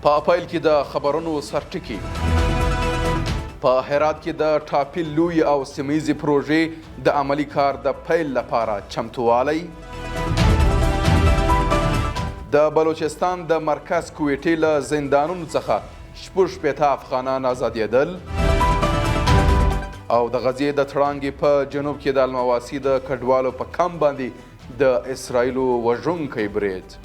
په پیل کې د خبرونو سرټکي. په هرات کې د ټاپي لوی او سیمهیزې پروژې د عملي کار د پیل لپاره چمتووالی. د بلوچستان د مرکز کویټې له زندانونو څخه 66 افغانان ازادېدل. او د غزې د تړانګې په جنوب کې د المواسي د کډوالو په کمپ باندې د اسرائیلو وژونکی برید.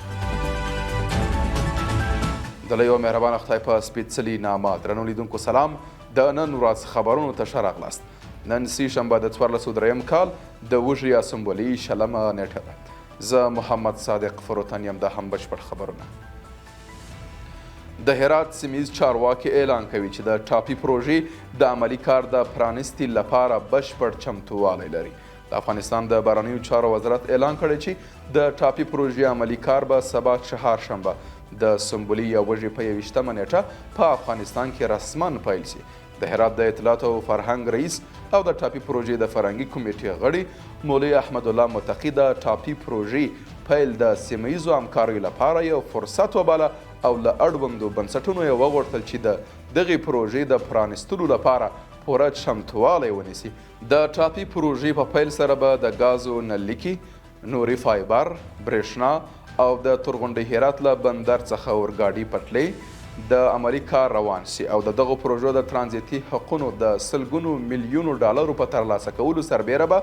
د لوی او مهربانه خدای په سپېڅلي نامه درنو لیدونکو سلام. د نن ورځ خبرونو ته ښه راغلاست. نن سې شنبه د 1403 کال د وژې یا سنبلي 20 نیټه ده. زه محمد صادق فروتن یم. دا هم بشپړ خبرونه. د هرات سیمهیز چارواکي اعلان کوي چې د ټاپي پروژې د عملي کار د پرانستي لپاره بشپړ چمتووالی لري. د افغانستان د بهرنیو چارو وزارت اعلان کړی چې د ټاپي پروژې عملي کار به سبا چهارشنبه د سنبلي یا وژې په 21 نیټه په افغانستان کې رسما پیل شي. د هرات د اطلاعات او فرهنګ رئیس او د ټاپي پروژې د فرهنګي کمیټې غړي مولوي احمد الله متقي د ټاپي پروژې پیل د سیمهیزو همکاریو لپاره یو فرصت وباله او له اړوندو بنسټونو یې وغوښتل چې د دغې پروژې د پرانستلو لپاره پوره چمتووالی ونیسي. د ټاپي پروژې په پیل سره به د ګازو نللیکي، نوري فایبر، برېښنا او د تورغونډۍ هرات له بندر څخه اورګاډي پټلۍ د عملي کار روان شي او د دغو پروژو د ترانزیتي حقونو د سلګونو میلیونو ډالرو په ترلاسه کولو سربیره به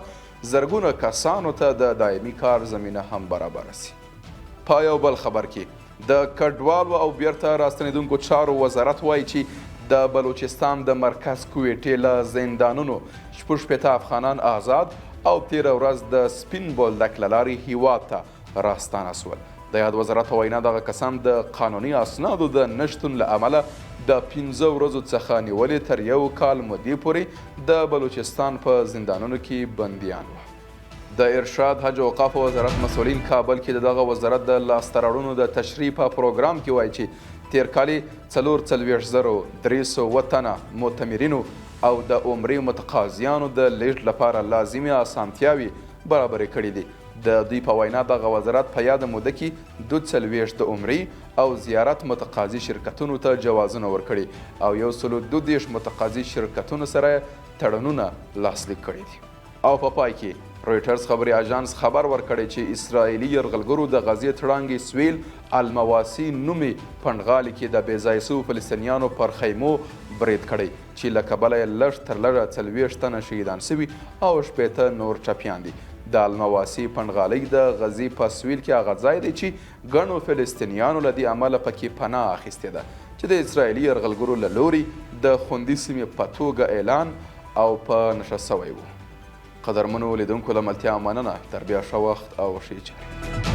زرګونه کسانو ته د دایمي کار زمینه هم برابره شي. په یو بل خبر کې د کډوالو او بیرته راستنیدونکو چارو وزارت وایي چې د بلوچستان د مرکز کویټې له زندانونو 66 افغانان آزاد او تیره ورځ د سپین بولدک له لارې هیواد ته راستانه سول. د یاد وزارت په وینا دغه کسان د قانوني اسنادو د نشتون له امله د 15 ورځو څخه نیولې تر 1 کال مودې پورې د بلوچستان په زندانونو کې بندیان وو. د ارشاد حج او اوقاف وزارت مسؤلین کابل کې دغه وزارت د لاسته راوړنو د تشریح په پروګرام کې وایي چې تیر کال 43,300 تنه معتمرینو او د عمرې متقاضیانو د لیږد لپاره لازمي اسانتیاوې برابرې کړي دي. د دوی په وینا دغه وزارت په یاده موده کې 42 د عمرې او زیارت متقاضي شرکتونو ته جوازونه ورکړي او 132 متقاضي شرکتونو سره تړونونه لاسلیک کړي دي. او په پای کې رویټرز خبري اژانس خبر ورکړی چې اسرائیلي یرغلګرو د غزې تړانګې سویل المواسي نومې پنډغالي کې د بې ځایه شویو فلسطینیانو پر خیمو برید کړی چې له کبله یې لږ تر لږه 40 تنه شهیدان سوي او 80 نور ټپیان دي. د المواسي پنډغالۍ د غزې په سویل کې هغه ځای دی چې ګڼو فلسطینیانو له دې امله پکې پناه اخیستې ده چې د اسرائیلي یرغلګرو له لوري د خوندي سیمې په توګه اعلان او په نښه سوی و. قدرمنو لیدونکو له ملتیا مننه. تر بیا ښه وخت او ښې چارې.